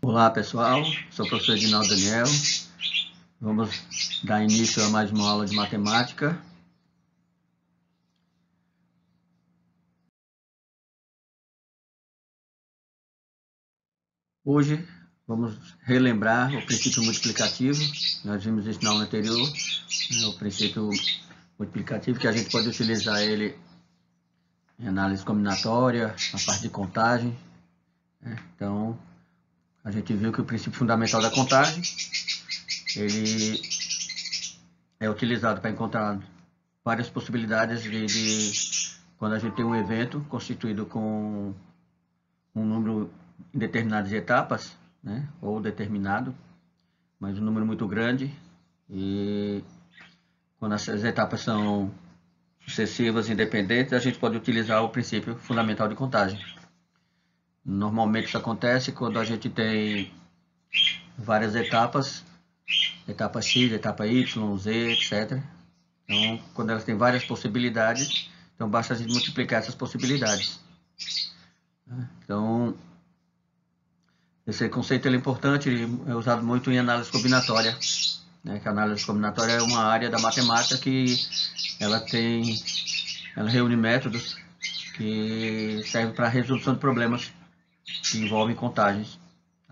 Olá pessoal, sou o professor Edinaldo Daniel. Vamos dar início a mais uma aula de matemática. Hoje vamos relembrar o princípio multiplicativo. Nós vimos isso na aula anterior, o princípio multiplicativo, que a gente pode utilizar ele em análise combinatória, na parte de contagem. Então, a gente viu que o princípio fundamental da contagem, ele é utilizado para encontrar várias possibilidades de quando a gente tem um evento constituído com um número indeterminado de etapas, né, ou determinado, mas um número muito grande, e quando essas etapas são sucessivas, independentes, a gente pode utilizar o princípio fundamental de contagem. Normalmente isso acontece quando a gente tem várias etapas, etapa X, etapa Y, Z, etc. Então, quando elas têm várias possibilidades, então basta a gente multiplicar essas possibilidades. Então, esse conceito é importante, é usado muito em análise combinatória, né? Que a análise combinatória é uma área da matemática que ela reúne métodos que servem para a resolução de problemas que envolvem contagens.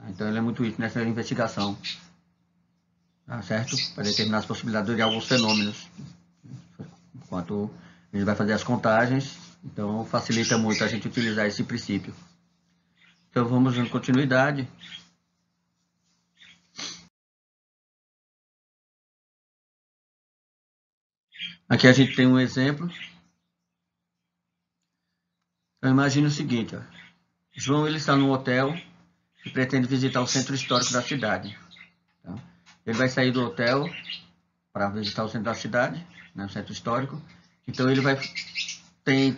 Então, ele é muito útil nessa investigação, tá certo? Para determinar as possibilidades de alguns fenômenos. Enquanto a gente vai fazer as contagens, então facilita muito a gente utilizar esse princípio. Então, vamos dando continuidade. Aqui a gente tem um exemplo. Então, imagine o seguinte, ó. João ele está no hotel e pretende visitar o centro histórico da cidade. Então, ele vai sair do hotel para visitar o centro da cidade, né, o centro histórico. Então ele tem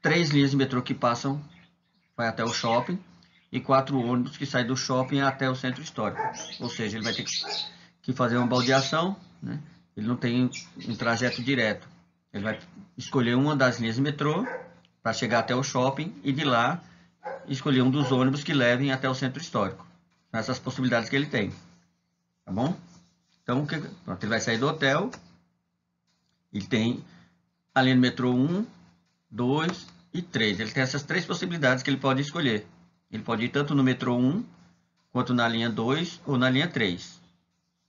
3 linhas de metrô que passam, vai até o shopping, e 4 ônibus que saem do shopping até o centro histórico. Ou seja, ele vai ter que fazer uma baldeação, né? Ele não tem um trajeto direto. Ele vai escolher uma das linhas de metrô para chegar até o shopping e de lá escolher um dos ônibus que levem até o centro histórico. São essas possibilidades que ele tem. Tá bom? Então, pronto, ele vai sair do hotel. Ele tem a linha de metrô 1, 2 e 3. Ele tem essas 3 possibilidades que ele pode escolher. Ele pode ir tanto no metrô 1, quanto na linha 2 ou na linha 3.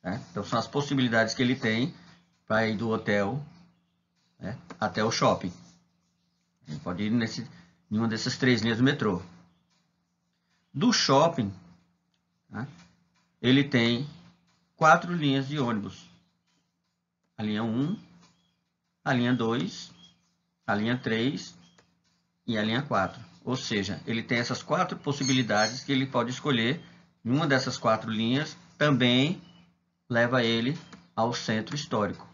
Né? Então, são as possibilidades que ele tem para ir do hotel, né, até o shopping. Ele pode ir em uma dessas 3 linhas do metrô. Do shopping, né, ele tem 4 linhas de ônibus. A linha 1, a linha 2, a linha 3 e a linha 4. Ou seja, ele tem essas 4 possibilidades que ele pode escolher. E uma dessas 4 linhas também leva ele ao centro histórico.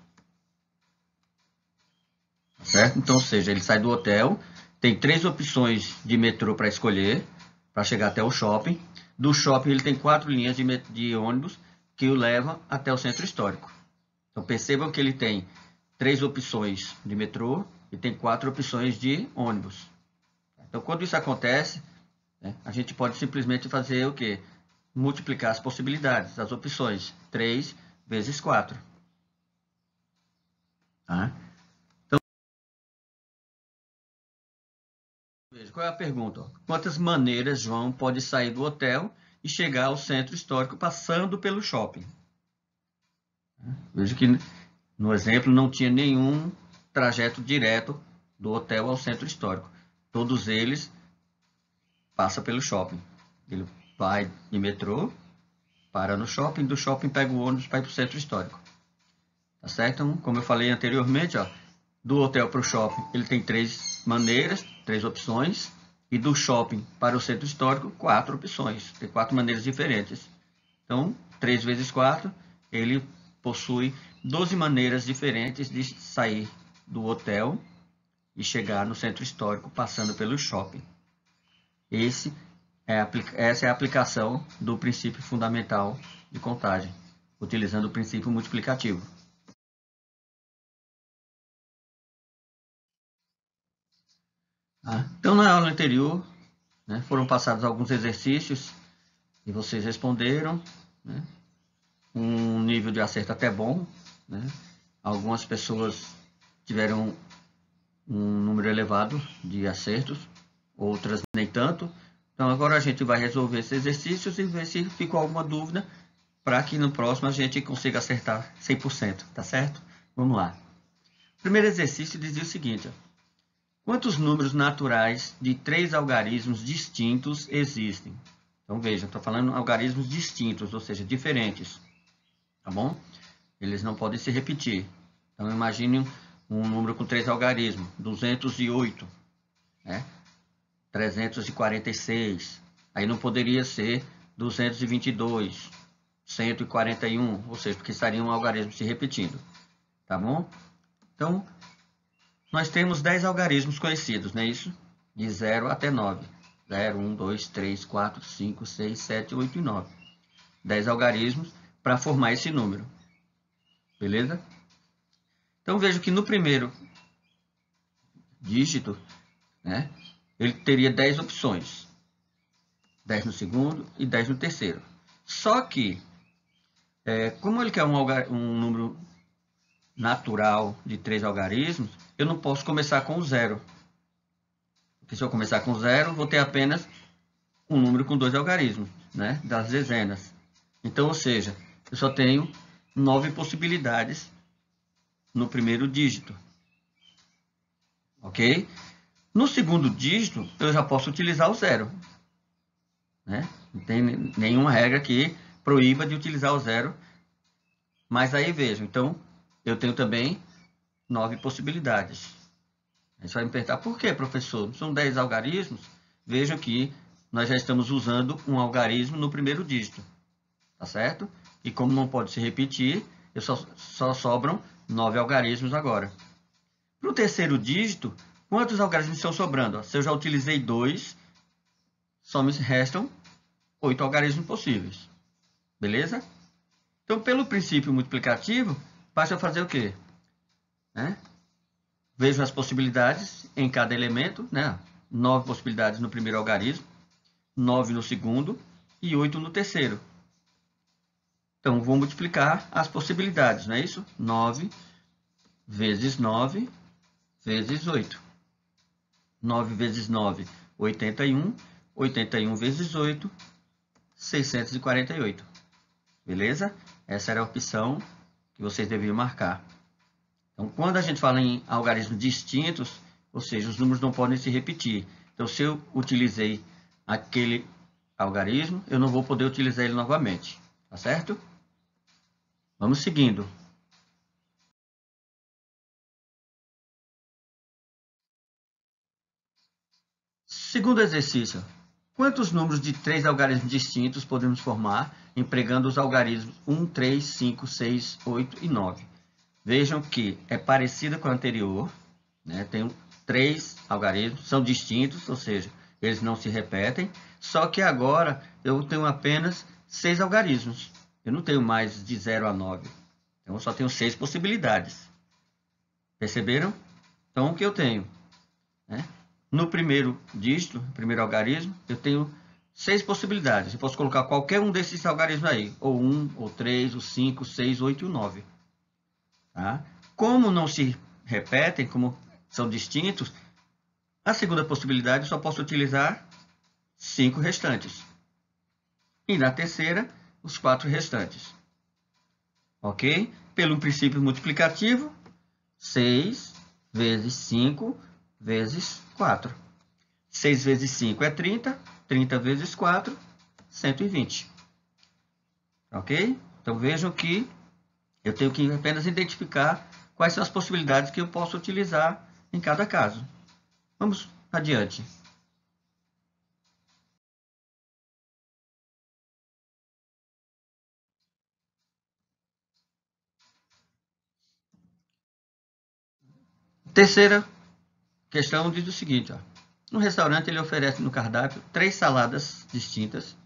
Certo? Então, ou seja, ele sai do hotel, tem 3 opções de metrô para escolher, para chegar até o shopping. Do shopping ele tem 4 linhas de ônibus que o levam até o centro histórico. Então percebam que ele tem 3 opções de metrô e tem 4 opções de ônibus. Então quando isso acontece, né, a gente pode simplesmente fazer o quê? Multiplicar as possibilidades, as opções. 3 vezes 4. Tá? Então, veja, qual é a pergunta? Quantas maneiras João pode sair do hotel e chegar ao centro histórico passando pelo shopping? Veja que no exemplo não tinha nenhum trajeto direto do hotel ao centro histórico. Todos eles passam pelo shopping. Ele vai de metrô, para no shopping, do shopping pega o ônibus para ir para o centro histórico. Tá certo? Então, como eu falei anteriormente, ó, do hotel para o shopping ele tem 3 maneiras, 3 opções. E do shopping para o centro histórico, 4 opções. Tem 4 maneiras diferentes. Então, 3 vezes 4, ele possui 12 maneiras diferentes de sair do hotel e chegar no centro histórico passando pelo shopping. Essa é a aplicação do princípio fundamental de contagem, utilizando o princípio multiplicativo. Então, na aula anterior, né, foram passados alguns exercícios E vocês responderam, né? Um nível de acerto até bom, né? Algumas pessoas tiveram um número elevado de acertos, outras nem tanto. Então agora a gente vai resolver esses exercícios e ver se ficou alguma dúvida, para que no próximo a gente consiga acertar 100%, tá certo? Vamos lá. O primeiro exercício dizia o seguinte: quantos números naturais de 3 algarismos distintos existem? Então veja, estou falando algarismos distintos, ou seja, diferentes, tá bom? Eles não podem se repetir. Então imagine um número com 3 algarismos: 208, né? 346. Aí não poderia ser 222, 141, ou seja, porque estariam algarismos se repetindo, tá bom? Então, nós temos 10 algarismos conhecidos, não é isso? De 0 até 9. 0, 1, 2, 3, 4, 5, 6, 7, 8 e 9. 10 algarismos para formar esse número. Beleza? Então, vejo que no primeiro dígito, né, ele teria 10 opções. 10 no segundo e 10 no terceiro. Só que, como ele quer um número natural de 3 algarismos, eu não posso começar com 0. Porque se eu começar com 0, vou ter apenas um número com 2 algarismos, né, das dezenas. Então, ou seja, eu só tenho 9 possibilidades no primeiro dígito. Ok? No segundo dígito, eu já posso utilizar o 0. Né? Não tem nenhuma regra que proíba de utilizar o 0. Mas aí vejam, então, eu tenho também 9 possibilidades. Aí você vai me perguntar, por que, professor? São 10 algarismos? Vejam que nós já estamos usando um algarismo no primeiro dígito. Tá certo? E como não pode se repetir, só sobram 9 algarismos agora. Para o terceiro dígito, quantos algarismos estão sobrando? Se eu já utilizei 2, só me restam 8 algarismos possíveis. Beleza? Então, pelo princípio multiplicativo, basta fazer o quê? Vejo as possibilidades em cada elemento, né? 9 possibilidades no primeiro algarismo, 9 no segundo e 8 no terceiro. Então, vou multiplicar as possibilidades, não é isso? 9 vezes 9 vezes 8. 9 vezes 9, 81. 81 vezes 8, 648. Beleza? Essa era a opção que vocês deviam marcar. Então, quando a gente fala em algarismos distintos, ou seja, os números não podem se repetir. Então, se eu utilizei aquele algarismo, eu não vou poder utilizar ele novamente. Tá certo? Vamos seguindo. Segundo exercício. Quantos números de 3 algarismos distintos podemos formar empregando os algarismos 1, 3, 5, 6, 8 e 9? Vejam que é parecida com a anterior, né? Tem 3 algarismos, são distintos, ou seja, eles não se repetem, só que agora eu tenho apenas 6 algarismos. Eu não tenho mais de 0 a 9. Então, eu só tenho 6 possibilidades. Perceberam? Então, o que eu tenho? No primeiro dígito, primeiro algarismo, eu tenho 6 possibilidades. Eu posso colocar qualquer um desses algarismos aí. Ou 1, ou 3, ou 5, 6, 8 e 9. Tá? Como não se repetem, como são distintos, a segunda possibilidade eu só posso utilizar 5 restantes. E na terceira, os 4 restantes. Ok? Pelo princípio multiplicativo, 6 vezes 5 vezes 4. 6 vezes 5 é 30. 30 vezes 4, 120. Ok? Então, vejam que eu tenho que apenas identificar quais são as possibilidades que eu posso utilizar em cada caso. Vamos adiante. Terceira questão diz o seguinte. No restaurante, ele oferece no cardápio 3 saladas distintas,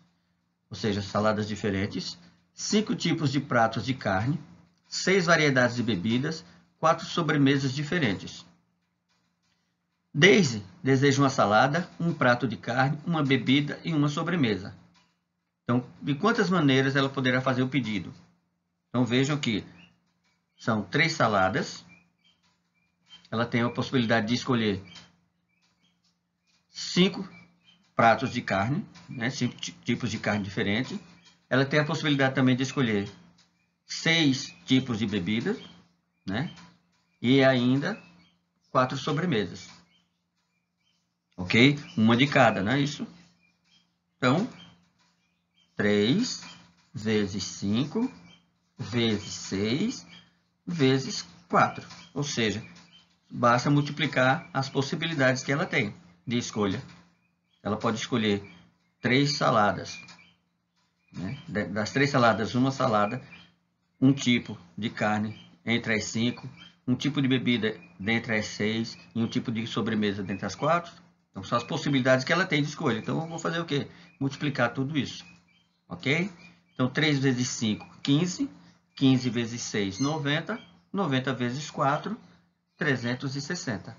ou seja, saladas diferentes, 5 tipos de pratos de carne, 6 variedades de bebidas, 4 sobremesas diferentes. Daisy deseja uma salada, um prato de carne, uma bebida e uma sobremesa. Então, de quantas maneiras ela poderá fazer o pedido? Então, vejam que são 3 saladas. Ela tem a possibilidade de escolher 5 pratos de carne, né? 5 tipos de carne diferentes. Ela tem a possibilidade também de escolher 6 tipos de bebidas, né? E ainda 4 sobremesas. Ok? Uma de cada, não é isso? Então, 3 vezes 5 vezes 6 vezes 4. Ou seja, basta multiplicar as possibilidades que ela tem de escolha. Ela pode escolher 3 saladas. Né? Das 3 saladas, uma salada, um tipo de carne entre as 5, um tipo de bebida dentre as 6 e um tipo de sobremesa dentre as 4. Então, são as possibilidades que ela tem de escolha. Então, eu vou fazer o quê? Multiplicar tudo isso. Ok? Então, 3 vezes 5, 15. 15 vezes 6, 90. 90 vezes 4, 360.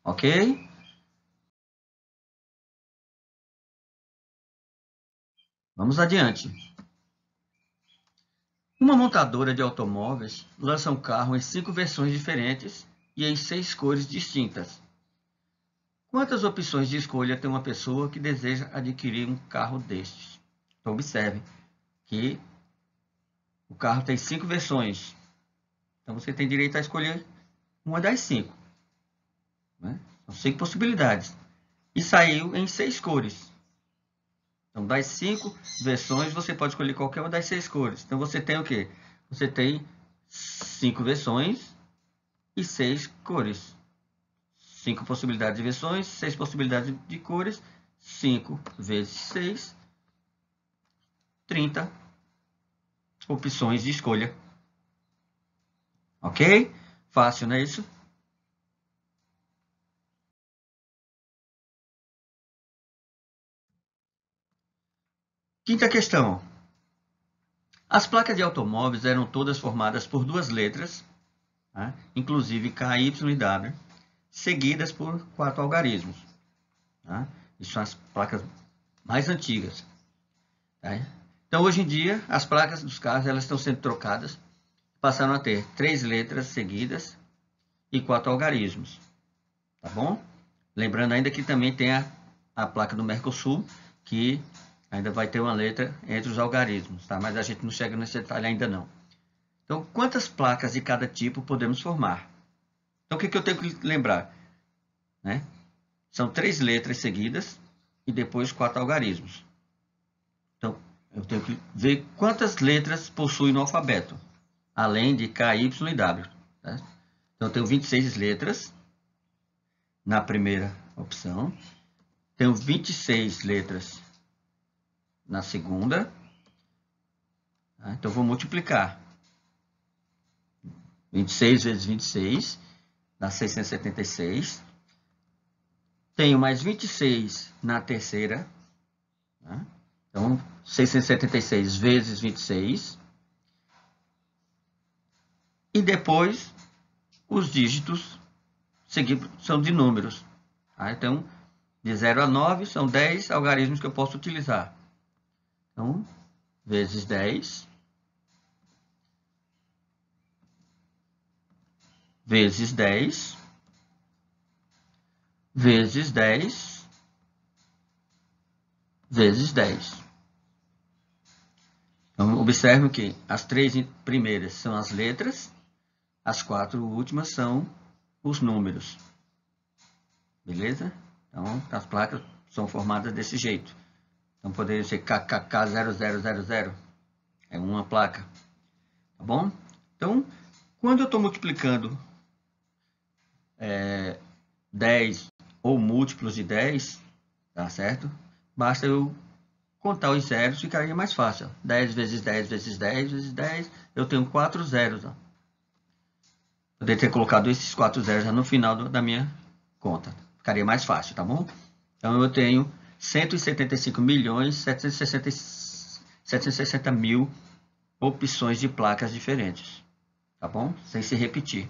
Ok? Vamos adiante. Uma montadora de automóveis lança um carro em 5 versões diferentes e em 6 cores distintas. Quantas opções de escolha tem uma pessoa que deseja adquirir um carro destes? Então, observe que o carro tem 5 versões. Então, você tem direito a escolher uma das 5. Né? São 5 possibilidades. E saiu em 6 cores. Então, das 5 versões, você pode escolher qualquer uma das 6 cores. Então, você tem o quê? Você tem 5 versões e 6 cores. 5 possibilidades de versões, 6 possibilidades de cores. 5 vezes 6, 30 opções de escolha. Ok? Fácil, não é isso? Quinta questão. As placas de automóveis eram todas formadas por 2 letras, né? Inclusive K, Y e W, seguidas por 4 algarismos. Tá? Isso são as placas mais antigas. Tá? Então, hoje em dia, as placas dos carros elas estão sendo trocadas, passaram a ter 3 letras seguidas e 4 algarismos. Tá bom? Lembrando ainda que também tem a placa do Mercosul, que ainda vai ter uma letra entre os algarismos, tá? Mas a gente não chega nesse detalhe ainda não. Então, quantas placas de cada tipo podemos formar? Então, o que eu tenho que lembrar? Né? São 3 letras seguidas e depois 4 algarismos. Então, eu tenho que ver quantas letras possui no alfabeto, além de K, Y e W. Tá? Então, eu tenho 26 letras na primeira opção. Tenho 26 letras na segunda. Tá? Então, vou multiplicar. 26 vezes 26 dá 676. Tenho mais 26 na terceira. Tá? Então, 676 vezes 26. E depois, os dígitos seguidos são de números. Tá? Então, de 0 a 9 são 10 algarismos que eu posso utilizar. Então, vezes 10, vezes 10, vezes 10, vezes 10. Então, observe que as 3 primeiras são as letras, as 4 últimas são os números. Beleza? Então, as placas são formadas desse jeito. Então, poderia ser KKK0000. É uma placa. Tá bom? Então, quando eu estou multiplicando 10 ou múltiplos de 10, tá certo? Basta eu contar os zeros, ficaria mais fácil. 10 vezes 10 vezes 10 vezes 10, eu tenho 4 zeros. Ó. Poderia ter colocado esses 4 zeros no final da minha conta. Ficaria mais fácil, tá bom? Então, eu tenho 175.760.000 opções de placas diferentes. Tá bom? Sem se repetir.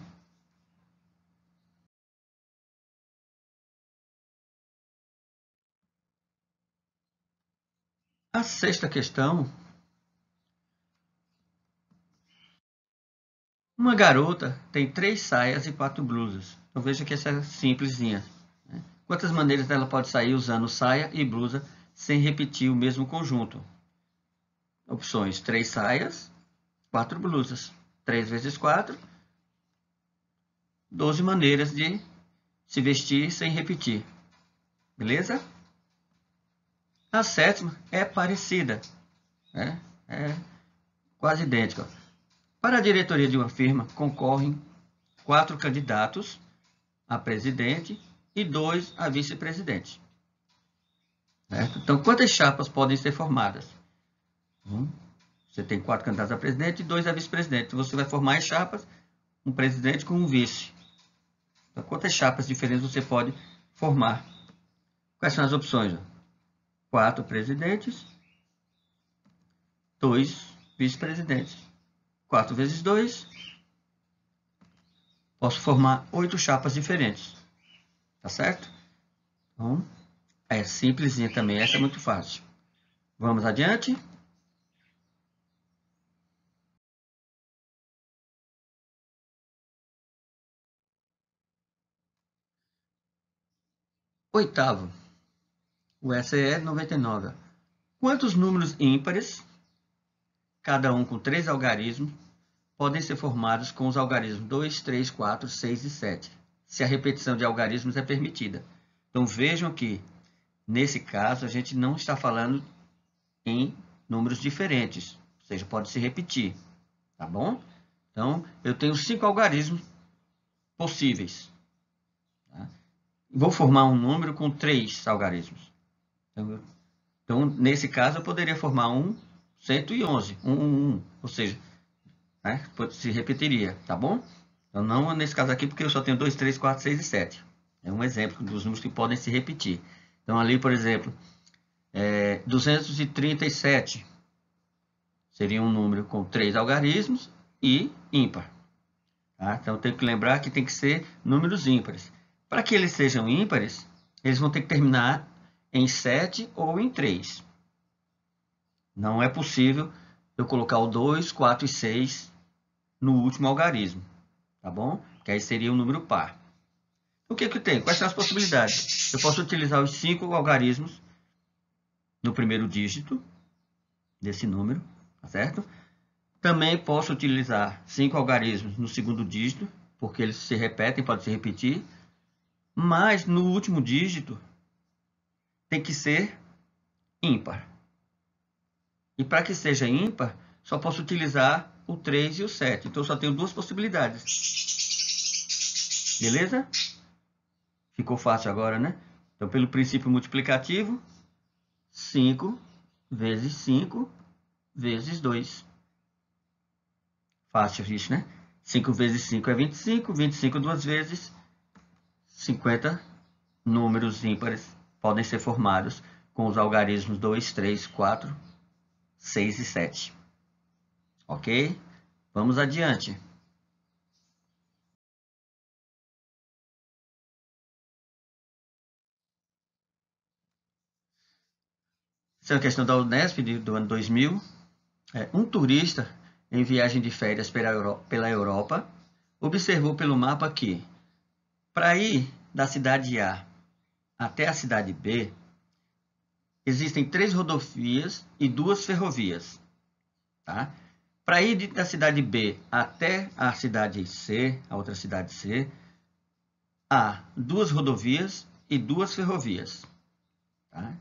A sexta questão. Uma garota tem 3 saias e 4 blusas. Então veja que essa é simplesinha. Né? Quantas maneiras ela pode sair usando saia e blusa sem repetir o mesmo conjunto? Opções: 3 saias, 4 blusas. 3 vezes 4, 12 maneiras de se vestir sem repetir. Beleza? A sétima é parecida. Né? É quase idêntica. Para a diretoria de uma firma, concorrem 4 candidatos a presidente e 2 a vice-presidente. Então, quantas chapas podem ser formadas? Você tem 4 candidatos a presidente e 2 a vice-presidente. Você vai formar as chapas, um presidente com um vice. Então, quantas chapas diferentes você pode formar? Quais são as opções? 4 presidentes, 2 vice-presidentes. 4 vezes 2, posso formar 8 chapas diferentes. Tá certo? Então, é simplesinha também, essa é muito fácil. Vamos adiante. Oitavo, o SE 99. Quantos números ímpares, cada um com 3 algarismos, podem ser formados com os algarismos 2, 3, 4, 6 e 7, se a repetição de algarismos é permitida? Então vejam que, nesse caso, a gente não está falando em números diferentes, ou seja, pode se repetir, tá bom? Então, eu tenho 5 algarismos possíveis. Tá? Vou formar um número com 3 algarismos. Então, nesse caso, eu poderia formar 111, 111, ou seja, né, se repetiria, tá bom? Então, não nesse caso aqui, porque eu só tenho 2, 3, 4, 6 e 7. É um exemplo dos números que podem se repetir. Então, ali, por exemplo, 237 seria um número com 3 algarismos e ímpar. Tá? Então, eu tenho que lembrar que tem que ser números ímpares. Para que eles sejam ímpares, eles vão ter que terminar em 7 ou em 3. Não é possível eu colocar o 2, 4 e 6 no último algarismo. Tá bom? Que aí seria um número par. O que eu tenho? Quais são as possibilidades? Eu posso utilizar os 5 algarismos no primeiro dígito desse número, tá certo? Também posso utilizar 5 algarismos no segundo dígito, porque eles se repetem, podem se repetir. Mas no último dígito tem que ser ímpar. E para que seja ímpar, só posso utilizar o 3 e o 7. Então, eu só tenho 2 possibilidades. Beleza? Ficou fácil agora, né? Então, pelo princípio multiplicativo, 5 vezes 5 vezes 2. Fácil isso, né? 5 vezes 5 é 25. 25 duas vezes, 50 números ímpares podem ser formados com os algarismos 2, 3, 4, 6 e 7. Ok? Vamos adiante. Essa é uma questão da Unesp do ano 2000. Um turista em viagem de férias pela Europa observou pelo mapa que, para ir da cidade A até a cidade B, existem 3 rodovias e 2 ferrovias. Tá? Para ir da cidade B até a cidade C, a outra cidade C, há 2 rodovias e 2 ferrovias. Tá?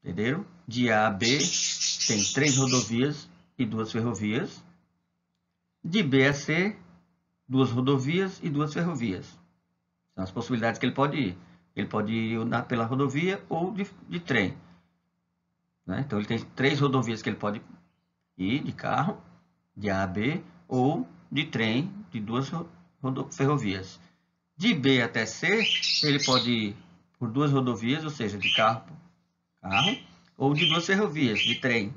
Entenderam? De A a B tem 3 rodovias e 2 ferrovias. De B a C, 2 rodovias e 2 ferrovias. São as possibilidades que ele pode ir. Ele pode ir pela rodovia ou de trem. Né? Então, ele tem 3 rodovias que ele pode ir de carro, de A a B, ou de trem, de 2 ferrovias. De B até C, ele pode ir por 2 rodovias, ou seja, de carro, ou de 2 ferrovias, de trem.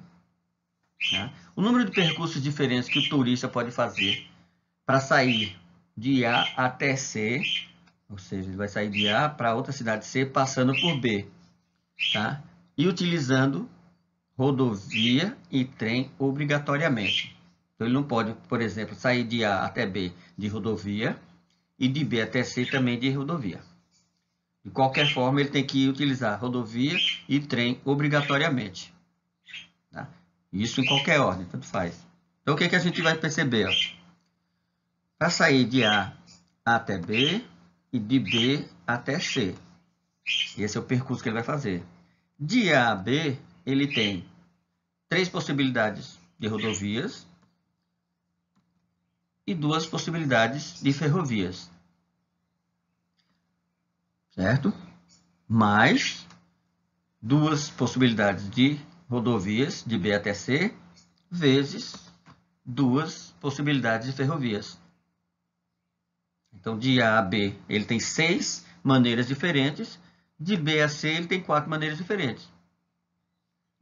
Né? O número de percursos diferentes que o turista pode fazer para sair de A até C, ou seja, ele vai sair de A para outra cidade C, passando por B, tá? E utilizando rodovia e trem obrigatoriamente. Então, ele não pode, por exemplo, sair de A até B de rodovia e de B até C também de rodovia. De qualquer forma, ele tem que utilizar rodovia e trem obrigatoriamente. Tá? Isso em qualquer ordem, tanto faz. Então, o que a gente vai perceber? Para sair de A até B e de B até C. Esse é o percurso que ele vai fazer. De A a B, ele tem 3 possibilidades de rodovias e 2 possibilidades de ferrovias. Certo? Mais 2 possibilidades de rodovias de B até C, vezes 2 possibilidades de ferrovias. Então, de A a B, ele tem 6 maneiras diferentes. De B a C, ele tem 4 maneiras diferentes.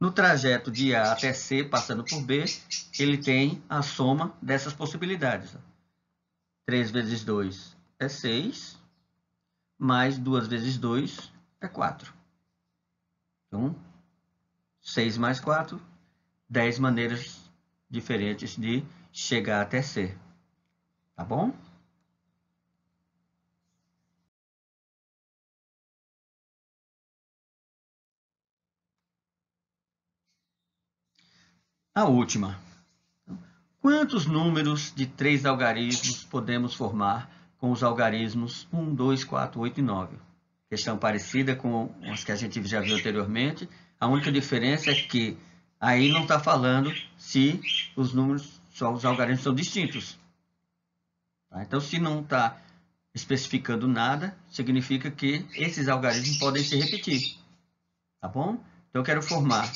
No trajeto de A até C, passando por B, ele tem a soma dessas possibilidades. 3 vezes 2 é 6, mais 2 vezes 2 é 4. Então, 6 mais 4, 10 maneiras diferentes de chegar até C. Tá bom? A última. Quantos números de 3 algarismos podemos formar com os algarismos 1, 2, 4, 8 e 9? Questão parecida com as que a gente já viu anteriormente. A única diferença é que aí não está falando se os números, só os algarismos são distintos. Tá? Então, se não está especificando nada, significa que esses algarismos podem se repetir. Tá bom? Então, eu quero formar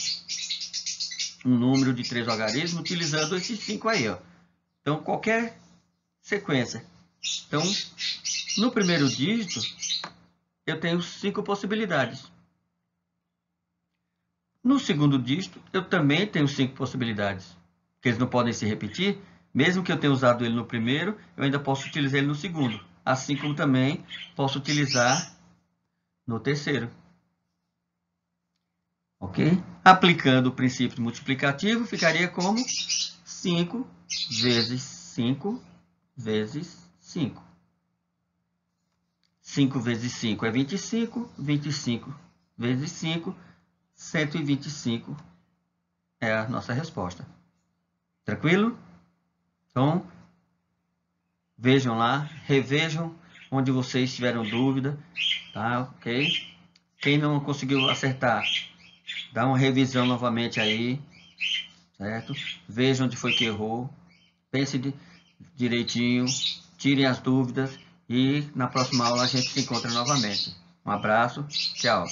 um número de 3 algarismos utilizando esses 5 aí. Ó. Então, qualquer sequência. Então, no primeiro dígito, eu tenho 5 possibilidades. No segundo dígito, eu também tenho 5 possibilidades. Porque eles não podem se repetir. Mesmo que eu tenha usado ele no primeiro, eu ainda posso utilizar ele no segundo. Assim como também posso utilizar no terceiro. Ok? Aplicando o princípio multiplicativo, ficaria como 5 vezes 5 vezes 5. 5 vezes 5 é 25, 25 vezes 5, 125 é a nossa resposta. Tranquilo? Então, vejam lá, revejam onde vocês tiveram dúvida, tá? Ok? Quem não conseguiu acertar, dá uma revisão novamente aí, certo? Vejam onde foi que errou, pense direitinho, tirem as dúvidas e na próxima aula a gente se encontra novamente. Um abraço, tchau!